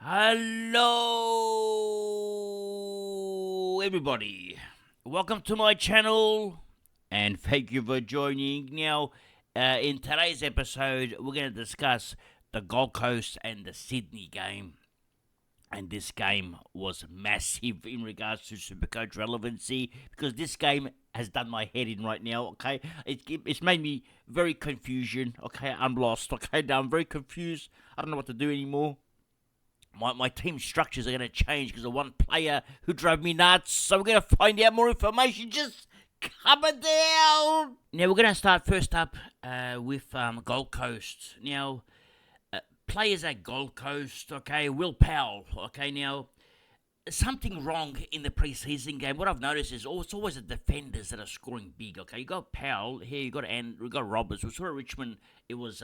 Hello, everybody. Welcome to my channel, and thank you for joining. Now, in today's episode, we're going to discuss the Gold Coast and the Sydney game. And this game was massive in regards to Supercoach relevancy because this game has done my head in right now, okay? It's made me very confusion, okay? I'm lost, okay? Now I'm very confused. I don't know what to do anymore. My team structures are going to change because of one player who drove me nuts. So we're going to find out more information. Just coming down. Now we're going to start first up with Gold Coast. Now, players at Gold Coast, okay, Will Powell, okay, now, something wrong in the preseason game. What I've noticed is it's always the defenders that are scoring big, okay? You got Powell, here you got Roberts. We saw at Richmond, it was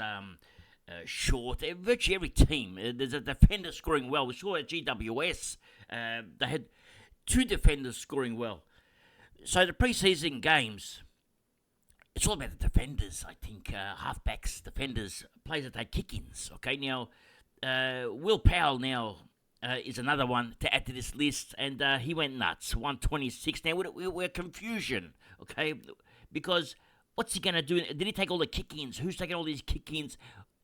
short. Virtually every team, there's a defender scoring well. We saw at GWS, they had two defenders scoring well. So the preseason games, it's all about the defenders, I think. Halfbacks, defenders, players that take kick-ins. Okay, now, Will Powell now is another one to add to this list, and he went nuts. 126. Now, we're confusion, okay? Because what's he going to do? Did he take all the kick-ins? Who's taking all these kick-ins?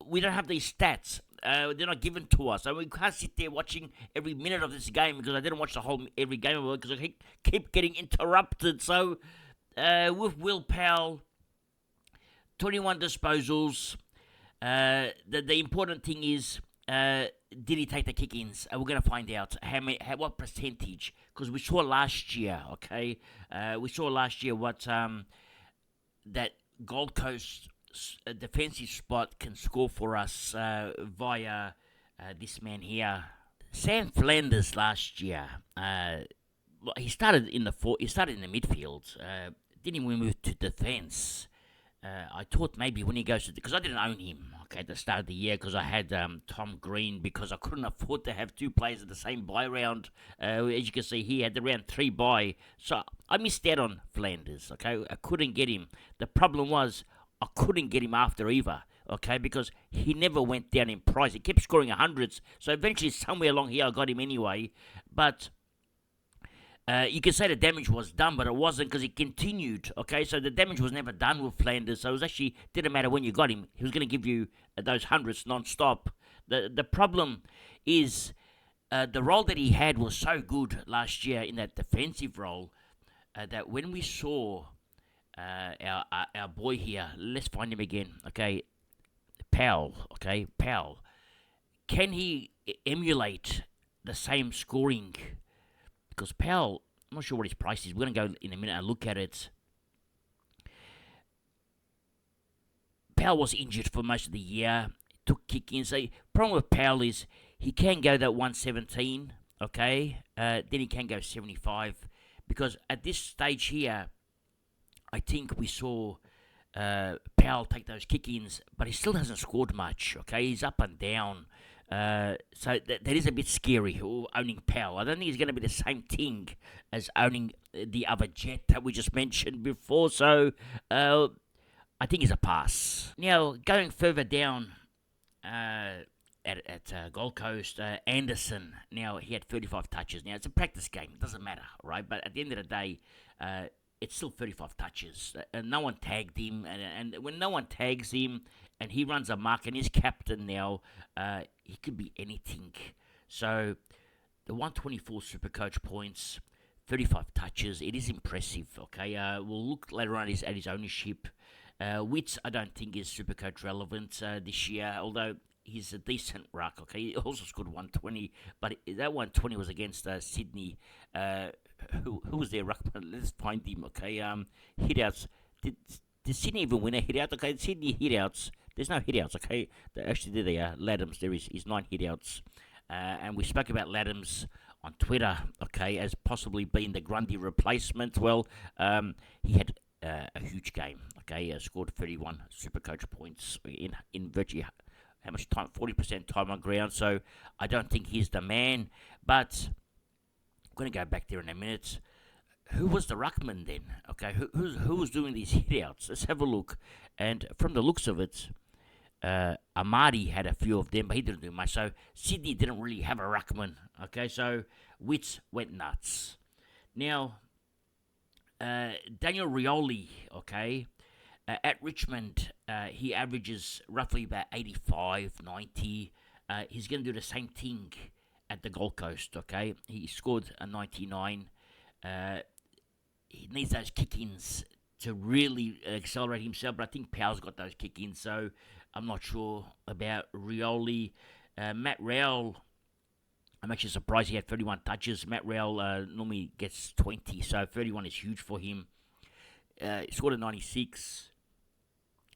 We don't have these stats. They're not given to us. So we can't sit there watching every minute of this game because I didn't watch every game of it because I keep getting interrupted. So, with Will Powell, 21 disposals. The important thing is, did he take the kick-ins? We're going to find out what percentage. Because we saw last year, okay? What that Gold Coast defensive spot can score for us via this man here. Sam Flanders last year. He started in the midfield. Didn't even move to defense. I thought maybe when he goes to... Because I didn't own him, okay, at the start of the year because I had Tom Green because I couldn't afford to have two players at the same buy round. As you can see, he had the round 3 buy. So I missed out on Flanders, okay? I couldn't get him. The problem was I couldn't get him after either, okay? Because he never went down in price. He kept scoring 100s. So eventually somewhere along here I got him anyway. But... you can say the damage was done, but it wasn't because he continued, okay? So the damage was never done with Flanders, so it was actually, didn't matter when you got him, he was going to give you those hundreds non-stop. The problem is the role that he had was so good last year in that defensive role that when we saw our boy here, let's find him again, okay? Powell, can he emulate the same scoring? Because Powell, I'm not sure what his price is. We're going to go in a minute and look at it. Powell was injured for most of the year. Took kick-ins. So, problem with Powell is he can go that 117, okay? Then he can go 75. Because at this stage here, I think we saw Powell take those kick-ins, but he still hasn't scored much, okay? He's up and down. So that is a bit scary, owning Powell. I don't think he's going to be the same thing as owning the other jet that we just mentioned before. So I think he's a pass. Now, going further down at Gold Coast, Anderson. Now, he had 35 touches. Now, it's a practice game. It doesn't matter, right? But at the end of the day, it's still 35 touches. And no one tagged him. And when no one tags him and he runs a mark and he's captain now, he could be anything. So the 124 Supercoach points, 35 touches, it is impressive, okay? We'll look later on at his ownership. Witts, I don't think is Supercoach relevant this year, although he's a decent ruck, okay? He also scored 120, but that 120 was against Sydney. Who was their ruckman? Let's find him, okay? Hitouts. Did Sydney even win a hitout? Okay, Sydney hitouts. There's no hitouts, okay? Actually, there they are. Laddams, there is 9 hitouts. And we spoke about Laddams on Twitter, okay, as possibly being the Grundy replacement. Well, he had a huge game, okay? Scored 31 Supercoach points in virtually how much time? 40% time on ground. So I don't think he's the man. But I'm going to go back there in a minute. Who was the ruckman then? Okay, who was doing these hitouts? Let's have a look. And from the looks of it, Amadi had a few of them, but he didn't do much. So Sydney didn't really have a ruckman. Okay, so Wits went nuts. Now, Daniel Rioli, okay, at Richmond, he averages roughly about 85, 90. He's going to do the same thing at the Gold Coast, okay? He scored a 99. He needs those kick-ins to really accelerate himself, but I think Powell's got those kick-ins, so I'm not sure about Rioli. Matt Rowell, I'm actually surprised he had 31 touches. Matt Rowell normally gets 20, so 31 is huge for him. He scored a 96,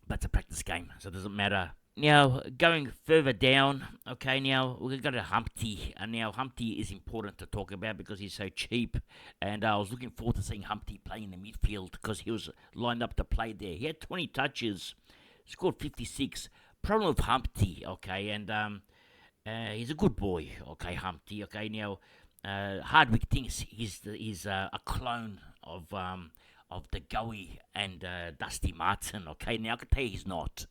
but it's a practice game, so it doesn't matter. Now, going further down, okay, now we're going to go to Humpty. And now Humpty is important to talk about because he's so cheap. And I was looking forward to seeing Humpty play in the midfield because he was lined up to play there. He had 20 touches, scored 56. Problem with Humpty, okay, and he's a good boy, okay, Humpty, okay. Now, Hardwick thinks he's a clone of the Goey and Dusty Martin, okay. Now, I can tell you he's not.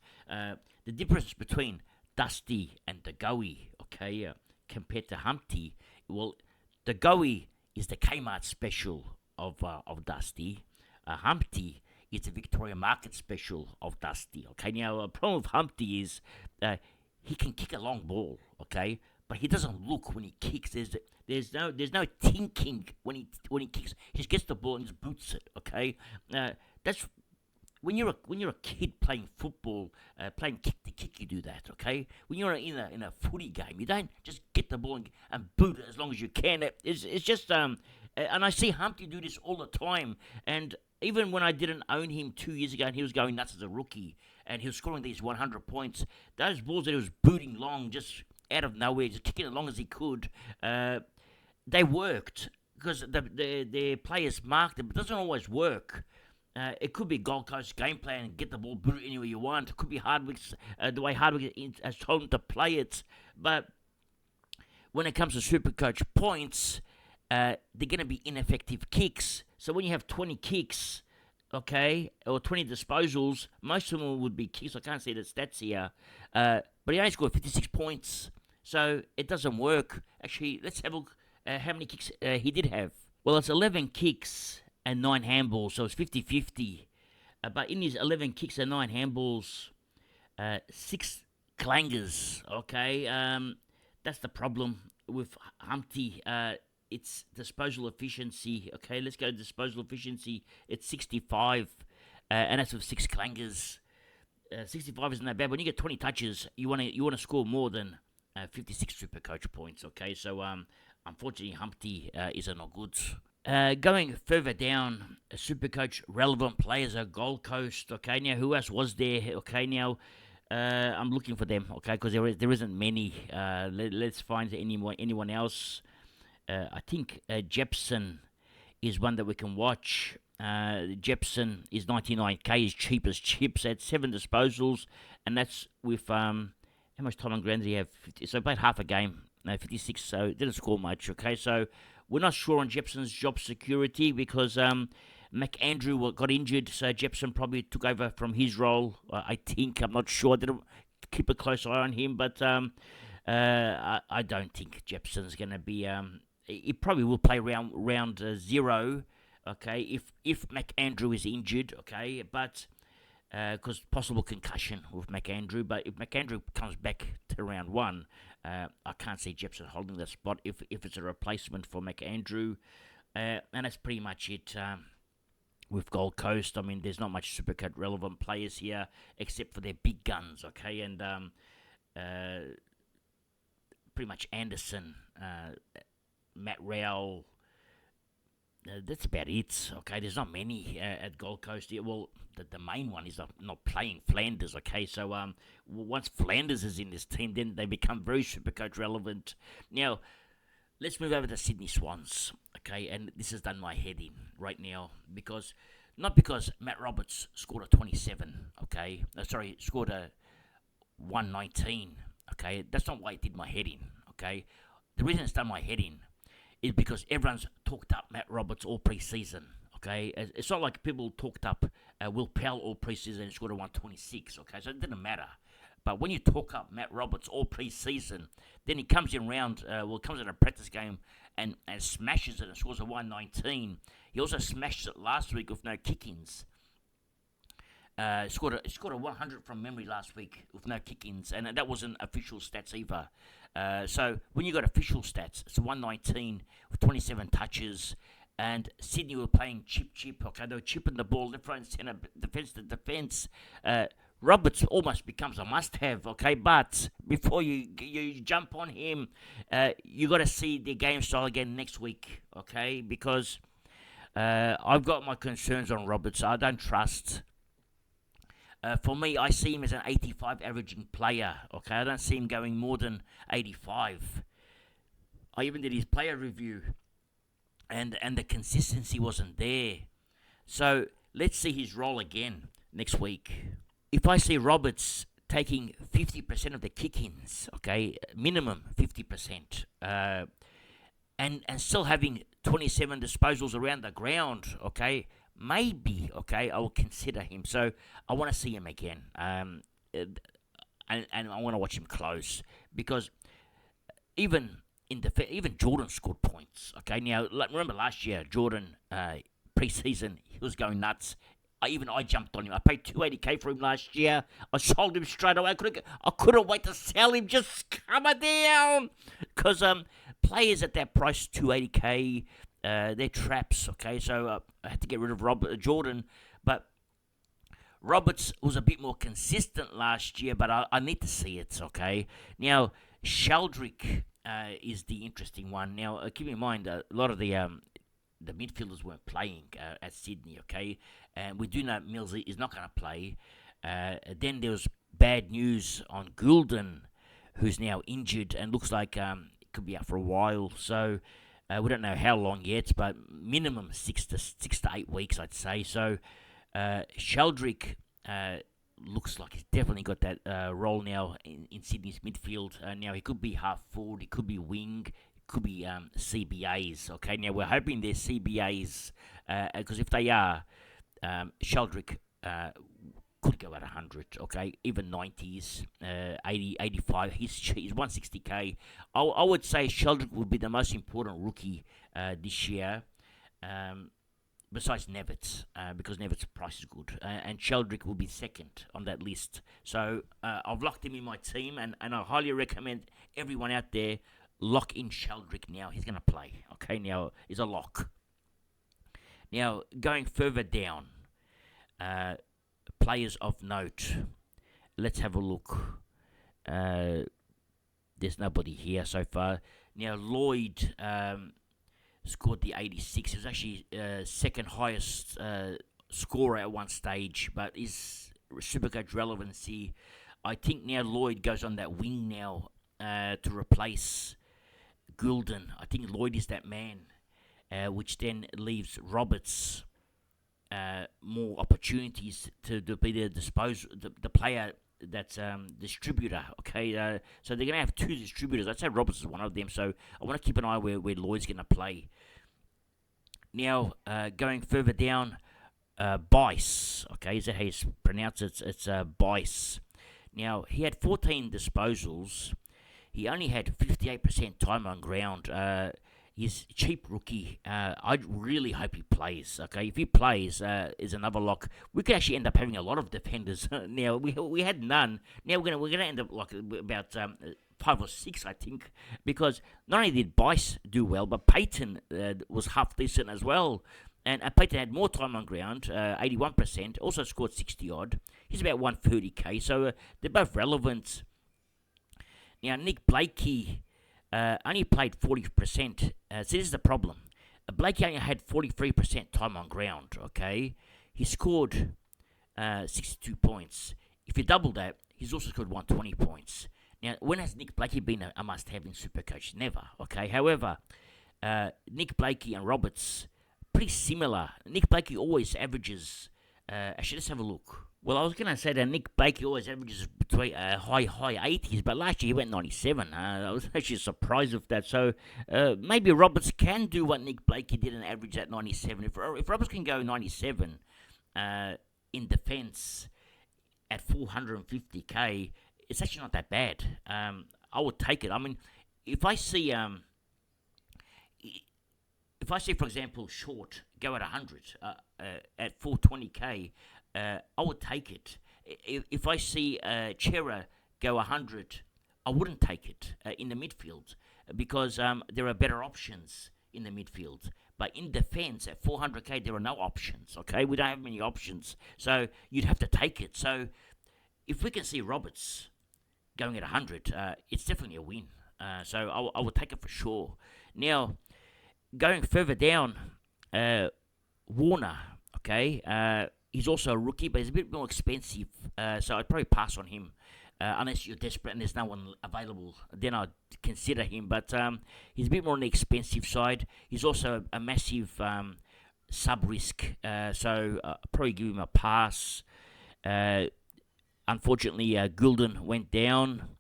The difference between Dusty and the Goey, okay, compared to Humpty, well, the Goey is the Kmart special of Dusty. Humpty is the Victoria Market special of Dusty, okay. Now, the problem with Humpty is he can kick a long ball, okay, but he doesn't look when he kicks. There's no thinking when he kicks. He just gets the ball and just boots it, okay. That's when you're a kid playing football, playing kick to kick, you do that, okay? When you're in a footy game, you don't just get the ball and boot it as long as you can. It's just and I see Humpty do this all the time. And even when I didn't own him 2 years ago, and he was going nuts as a rookie, and he was scoring these 100 points, those balls that he was booting long, just out of nowhere, just kicking as long as he could, they worked because the players marked it, but it doesn't always work. It could be Gold Coast game plan and get the ball booted anywhere you want. It could be Hardwick's the way Hardwick has told him to play it. But when it comes to Supercoach points, they're going to be ineffective kicks. So when you have 20 kicks, okay, or 20 disposals, most of them would be kicks. I can't see the stats here. But he only scored 56 points. So it doesn't work. Actually, let's have a look how many kicks he did have. Well, it's 11 kicks and 9 handballs, so it's 50-50. But in his 11 kicks and 9 handballs, 6 clangers, okay? That's the problem with Humpty. It's disposal efficiency, okay? Let's go to disposal efficiency. It's 65, and that's with 6 clangers. 65 isn't that bad. When you get 20 touches, you want to score more than 56 Supercoach points, okay? So, unfortunately, Humpty is not good. Going further down, Supercoach relevant players are Gold Coast. Okay, now who else was there? Okay, now I'm looking for them. Okay, because there isn't many. Let's find anyone else. I think Jepson is one that we can watch. Jepson is 99k, is cheap as chips at 7 disposals, and that's with how much time on ground did he have? 50, so played half a game, 56. So didn't score much. Okay, so. We're not sure on Jepson's job security because McAndrew got injured, so Jepson probably took over from his role. I think. I'm not sure. I didn't keep a close eye on him, but I don't think Jepson's going to be. He probably will play round 0. Okay, if McAndrew is injured. Okay, but because possible concussion with McAndrew, but if McAndrew comes back to round 1. I can't see Jepson holding that spot if it's a replacement for McAndrew. And that's pretty much it with Gold Coast. I mean, there's not much Supercoach relevant players here except for their big guns, okay? And pretty much Anderson, Matt Rowell. That's about it, okay? There's not many at Gold Coast. Yeah, well, the main one is not playing Flanders, okay? So once Flanders is in this team, then they become very Supercoach relevant. Now, let's move over to Sydney Swans, okay? And this has done my head in right now not because Matt Roberts scored a 27, okay? Scored a 119, okay? That's not why it did my head in, okay? The reason it's done my head in is because everyone's talked up Matt Roberts all pre-season, okay? It's not like people talked up Will Powell all pre-season and scored a 126, okay? So it didn't matter. But when you talk up Matt Roberts all pre-season, then he comes in comes in a practice game and smashes it and scores a 119. He also smashed it last week with no kick-ins. Scored a 100 from memory last week with no kick-ins, and that wasn't official stats either. So when you got official stats, it's 119 with 27 touches, and Sydney were playing chip. Okay, they were chipping the ball left, right, and centre, defence to defence. Roberts almost becomes a must-have. Okay, but before you jump on him, you got to see the game style again next week. Okay, because I've got my concerns on Roberts. I don't trust. For me, I see him as an 85 averaging player. Okay, I don't see him going more than 85. I even did his player review, and the consistency wasn't there. So let's see his role again next week. If I see Roberts taking 50% of the kick-ins, okay, minimum 50%, and still having 27 disposals around the ground, okay, maybe, okay, I will consider him. So I want to see him again, and I want to watch him close, because even Jordan scored points. Okay, now remember last year, Jordan pre-season, he was going nuts. I jumped on him. I paid $280K for him last year. I sold him straight away. I couldn't wait to sell him. Just come down, because players at that price, $280K, they're traps. Okay, so I had to get rid of Jordan, but Roberts was a bit more consistent last year. But I need to see it. Okay, now Sheldrick is the interesting one. Now keep in mind a lot of the midfielders weren't playing at Sydney. Okay, and we do know Millsy is not going to play. Then there was bad news on Goulden, who's now injured and looks like could be out for a while. So we don't know how long yet, but minimum 6 to 8 weeks, I'd say. So Sheldrick looks like he's definitely got that role now in Sydney's midfield. Now he could be half forward, he could be wing, could be CBAs. Okay, now we're hoping they're CBAs, because if they are, Sheldrick could go at 100, okay, even 90s, 80, 85. He's 160K. I would say Sheldrick would be the most important rookie this year, besides Nevitz, because Nevitz's price is good, and Sheldrick will be second on that list. So I've locked him in my team, and I highly recommend everyone out there lock in Sheldrick now. He's going to play. Okay, now is a lock. Now going further down, players of note. Let's have a look. There's nobody here so far. Now Lloyd scored the 86. He was actually second highest scorer at one stage, but his Supercoach relevancy, I think now Lloyd goes on that wing now to replace Goulden. I think Lloyd is that man, which then leaves Roberts more opportunities to be the player that's distributor. Okay, so they're going to have two distributors. I'd say Roberts is one of them, so I want to keep an eye where Lloyd's going to play. Now, going further down, Bice. Okay, is that how you pronounce it? It's Bice. Now, he had 14 disposals. He only had 58% time on ground. He's a cheap rookie. I really hope he plays. Okay, if he plays, is another lock. We could actually end up having a lot of defenders. Now we had none. Now we're gonna end up like about 5 or 6, I think, because not only did Bice do well, but Payton was half decent as well. And Payton had more time on ground, 81%. Also scored 60 odd. He's about 130K. So they're both relevant. Now Nick Blakey only played 40%. So this is the problem. Blakey only had 43% time on ground, okay? He scored 62 points. If you double that, he's also scored 120 points. Now, when has Nick Blakey been a must-have in Supercoach? Never, okay? However, Nick Blakey and Roberts, pretty similar. Nick Blakey always averages... actually, let's have a look. Well, I was going to say that Nick Blakey always averages between high 80s, but last year he went 97. I was actually surprised with that. So maybe Roberts can do what Nick Blakey did and average at 97. If Roberts can go 97 in defence at 450K, it's actually not that bad. I would take it. I mean, if I see for example, Short go at 100 at 420k, I would take it. If I see Chera go 100, I wouldn't take it in the midfield because there are better options in the midfield. But in defence, at 400k, there are no options, okay? We don't have many options. So you'd have to take it. So if we can see Roberts going at 100, it's definitely a win. So I would take it for sure. Now, going further down, Warner, okay? He's also a rookie, but he's a bit more expensive. So I'd probably pass on him. Unless you're desperate and there's no one available, then I'd consider him. But he's a bit more on the expensive side. He's also a massive sub-risk, so I'll probably give him a pass. Unfortunately, Goulden went down.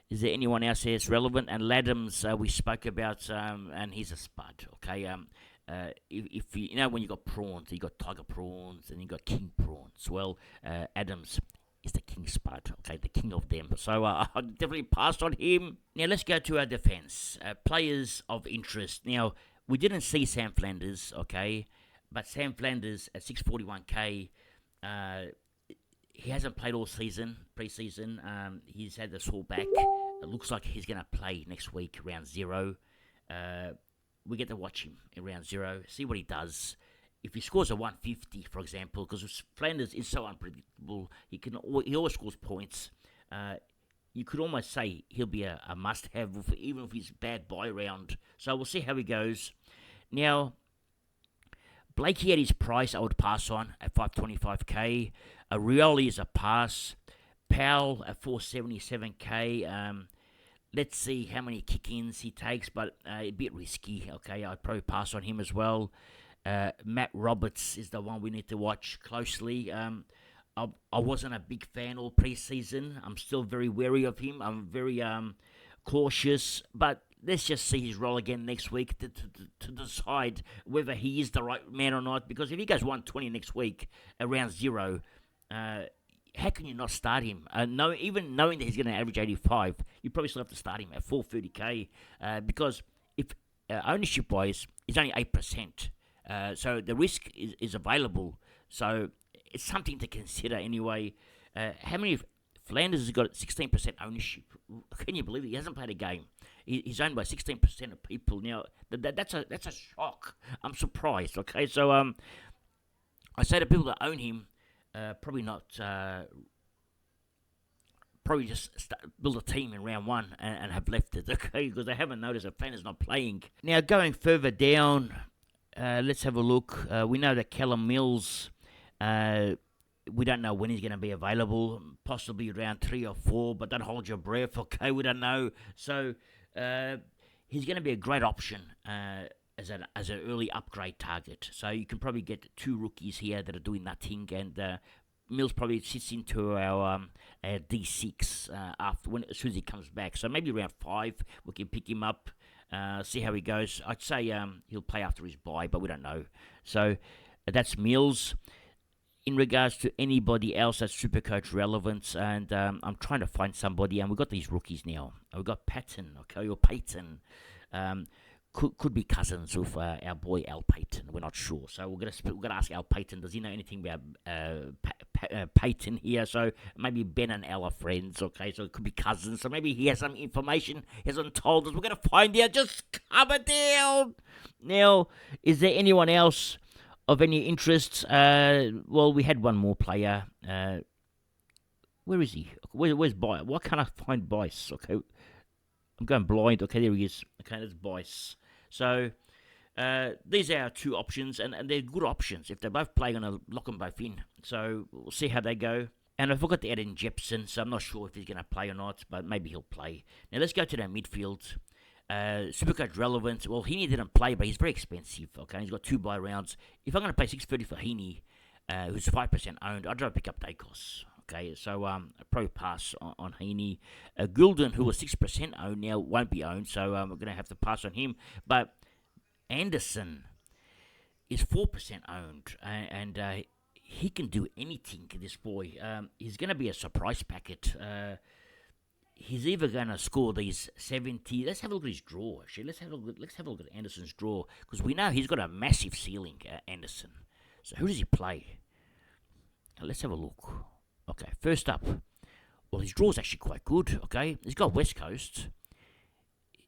Is there anyone else there that's relevant? And Laddams, we spoke about, and he's a spud, okay? If you know when you got prawns, you got tiger prawns and you got king prawns. Well, Adams is the king spud, okay, the king of them. So I'll definitely pass on him. Now let's go to our defence. Players of interest. Now, we didn't see Sam Flanders, okay, but Sam Flanders at 641k, he hasn't played all season, pre-season. He's had the sore back. It looks like he's going to play next week, round 0. We get to watch him in round 0, see what he does. If he scores a 150, for example, because Flanders is so unpredictable, he always scores points. You could almost say he'll be a must-have, even if he's bad buy round. So we'll see how he goes. Now, Blakey at his price, I would pass on at 525k. Rioli is a pass. Powell at 477k. Let's see how many kick-ins he takes, but a bit risky. Okay, I'd probably pass on him as well. Matt Roberts is the one we need to watch closely. I wasn't a big fan all pre-season. I'm still very wary of him. I'm very cautious, but let's just see his role again next week to decide whether he is the right man or not. Because if he goes 120 next week, around 0, how can you not start him? Even knowing that he's going to average 85, you probably still have to start him at 430k because if ownership-wise, it's only 8%. So the risk is available. So it's something to consider anyway. How many Flanders has got 16% ownership? Can you believe it? He hasn't played a game. He's owned by 16% of people. Now that's a shock. I'm surprised. Okay, so I say to people that own him, probably not. Probably just build a team in round 1 and have left it. Okay, because they haven't noticed that Flanders not playing. Now going further down. Let's have a look. We know that Callum Mills, we don't know when he's going to be available, possibly around 3 or 4, but don't hold your breath, okay? We don't know. So he's going to be a great option as an early upgrade target. So you can probably get 2 rookies here that are doing nothing, and Mills probably sits into our D6 as soon as he comes back. So maybe around 5 we can pick him up. See how he goes. I'd say he'll play after his bye, but we don't know. So that's Mills. In regards to anybody else that's Supercoach relevant, and I'm trying to find somebody, and we've got these rookies now. We've got Patton, okay, or Payton. Could be cousins with our boy Al Payton. We're not sure. So we're gonna ask Al Payton. Does he know anything about Payton here? So maybe Ben and Al are friends. Okay, so it could be cousins. So maybe he has some information he hasn't told us. We're gonna find out. Just calm it down. Now, is there anyone else of any interest? Well, we had one more player. Where is he? Where's Bice? Why can't I find Bice? Okay, I'm going blind. Okay, there he is. Okay, that's Bice. So these are our 2 options, and they're good options. If they're both playing, I'm going to lock them both in. So we'll see how they go. And I forgot to add in Jepson, so I'm not sure if he's going to play or not, but maybe he'll play. Now let's go to their midfield. Supercoach relevant. Well, Heaney didn't play, but he's very expensive. Okay, he's got 2 buy rounds. If I'm going to pay $630 for Heaney, who's 5% owned, I'd rather pick up Dacos. Okay, so I'll probably pass on Heaney. Goulden, who was 6% owned, now won't be owned, so we're going to have to pass on him. But Anderson is 4% owned, and he can do anything, this boy. He's going to be a surprise packet. he's either going to score these 70. Let's have a look at his draw. Actually, let's have a look at Anderson's draw, because we know he's got a massive ceiling. Anderson. So who does he play? Let's have a look. Okay, first up. Well, his draw's actually quite good. Okay, he's got West Coast.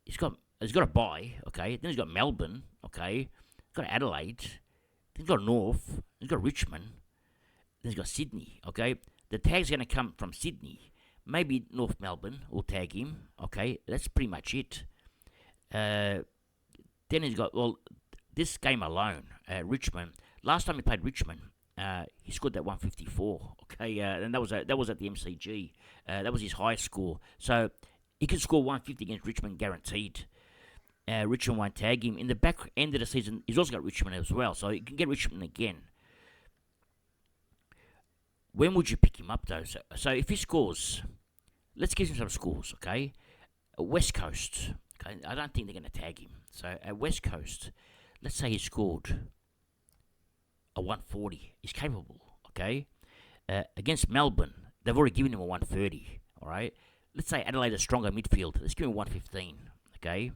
He's got a bye. Okay, then he's got Melbourne. Okay, he's got Adelaide. Then he's got North. He's got Richmond. Then he's got Sydney. Okay, the tag's going to come from Sydney. Maybe North Melbourne will tag him. Okay, that's pretty much it. Then he's got, well, this game alone, Richmond. Last time he played Richmond, he scored that 154. Okay, and that was at the MCG. That was his highest score. So he can score 150 against Richmond guaranteed. Richmond won't tag him. In the back end of the season, he's also got Richmond as well, so he can get Richmond again. When would you pick him up, though? So if he scores, let's give him some scores, okay? West Coast, okay? I don't think they're going to tag him. So at West Coast, let's say he scored a 140. He's capable, okay? Against Melbourne, they've already given him a 130, all right? Let's say Adelaide is stronger midfield. Let's give him 115, okay?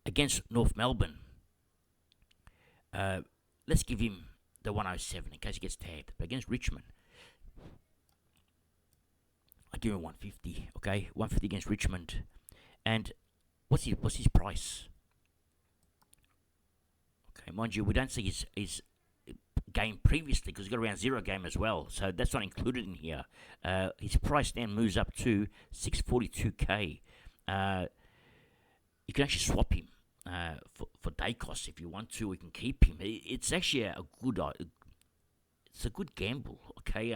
Against North Melbourne, let's give him the 107 in case he gets tagged. But against Richmond, I give him 150, okay? 150 against Richmond. And what's his price? Okay, mind you, we don't see his game previously because he's got around 0 game as well, so that's not included in here. His price then moves up to 642k. You can actually swap him for day costs if you want to. We can keep him. It's actually a good gamble. Okay.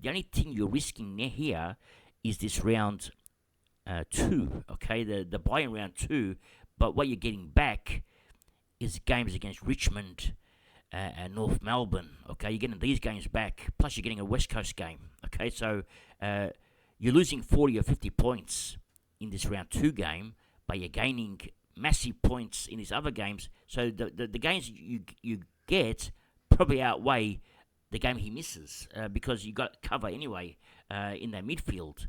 The only thing you're risking here is this round 2. Okay, the buy in round 2, but what you're getting back is games against Richmond and North Melbourne. Okay, you're getting these games back, plus you're getting a West Coast game. Okay, so you're losing 40 or 50 points in this round 2 game, but you're gaining massive points in these other games. So the games you get probably outweigh the game he misses because you got cover anyway in that midfield.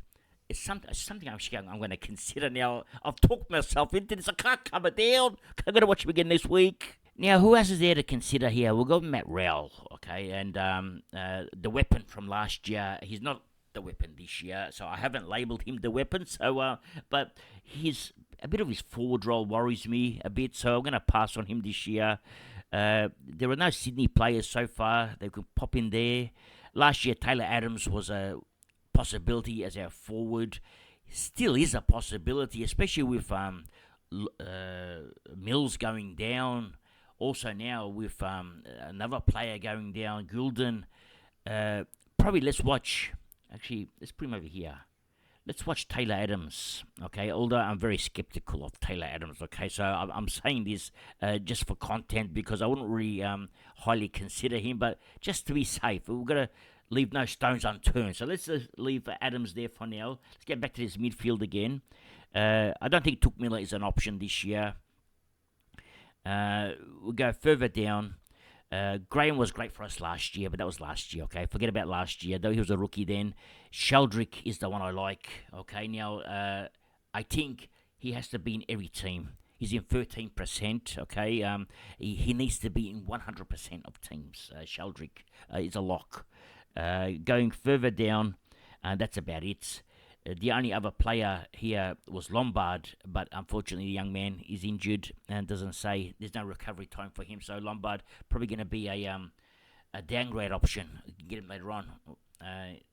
It's something I'm going to consider now. I've talked myself into this. I can't come it down. I'm going to watch him again this week. Now, who else is there to consider here? We'll go with Matt Rowell, okay? And the weapon from last year, he's not the weapon this year, so I haven't labelled him the weapon. So, but a bit of his forward role worries me a bit, so I'm going to pass on him this year. There are no Sydney players so far. They could pop in there. Last year, Taylor Adams was a possibility as our forward. Still is a possibility, especially with Mills going down. Also now with another player going down, Gulden. Probably let's watch. Actually, let's put him over here. Let's watch Taylor Adams, okay? Although I'm very skeptical of Taylor Adams, okay? So I'm saying this just for content because I wouldn't really highly consider him, but just to be safe, we've got to leave no stones unturned. So let's leave Adams there for now. Let's get back to this midfield again. I don't think Touk Miller is an option this year. We'll go further down. Graham was great for us last year, but that was last year, okay? Forget about last year, though he was a rookie then. Sheldrick is the one I like, okay? Now, I think he has to be in every team. He's in 13%, okay? He needs to be in 100% of teams. Sheldrick is a lock. Going further down, that's about it. The only other player here was Lombard, but unfortunately the young man is injured and doesn't say there's no recovery time for him. So Lombard probably going to be a downgrade option. You can get him later on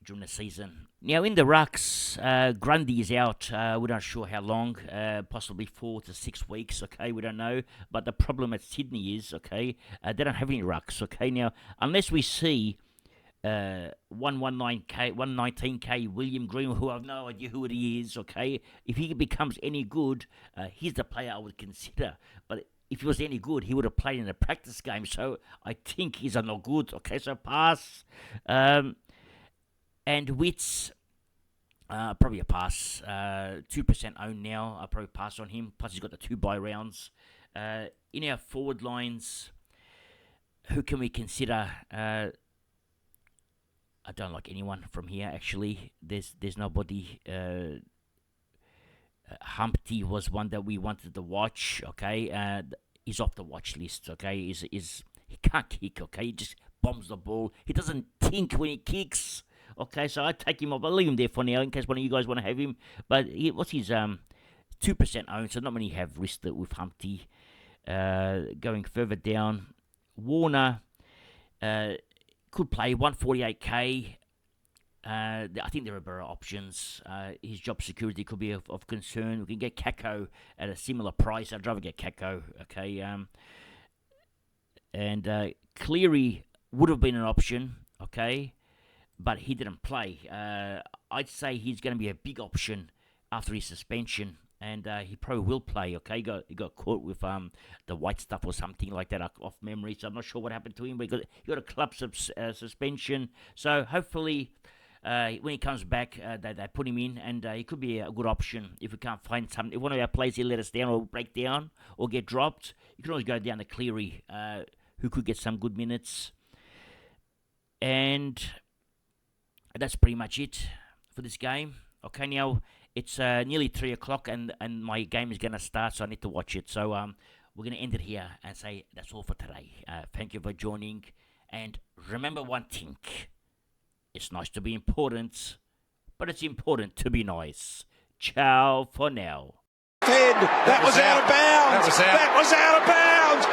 during the season. Now in the rucks, Grundy is out. We're not sure how long, possibly 4 to 6 weeks. Okay, we don't know. But the problem at Sydney is they don't have any rucks. Okay, now unless we see 119k William Green, who I have no idea who it is, okay? If he becomes any good, he's the player I would consider. But if he was any good, he would have played in a practice game. So I think he's a no good, okay? So pass. And Wits, probably a pass. 2% owned now. I'll probably pass on him. Plus he's got the 2 bye rounds. In our forward lines, who can we consider? I don't like anyone from here, actually. There's nobody. Humpty was one that we wanted to watch, okay? He's off the watch list, okay? He can't kick, okay? He just bombs the ball. He doesn't think when he kicks, okay? So I take him off. I'll leave him there for now in case one of you guys want to have him. But what's his 2% owned, so not many have risked it with Humpty. Going further down, Warner could play 148k. I think there are better options. His job security could be of concern. We can get Kako at a similar price. I'd rather get Kako, okay? And Cleary would have been an option, okay? But he didn't play. I'd say he's going to be a big option after his suspension. And he probably will play, okay? He got caught with the white stuff or something like that off memory. So I'm not sure what happened to him. But he got a club suspension. So hopefully when he comes back, they put him in. And he could be a good option if we can't find something. If one of our players here let us down or break down or get dropped, you can always go down to Cleary, who could get some good minutes. And that's pretty much it for this game. Okay, now it's nearly 3 o'clock and my game is going to start, so I need to watch it. So we're going to end it here and say that's all for today. Thank you for joining. And remember one thing. It's nice to be important, but it's important to be nice. Ciao for now. That was out of bounds. That was out of bounds.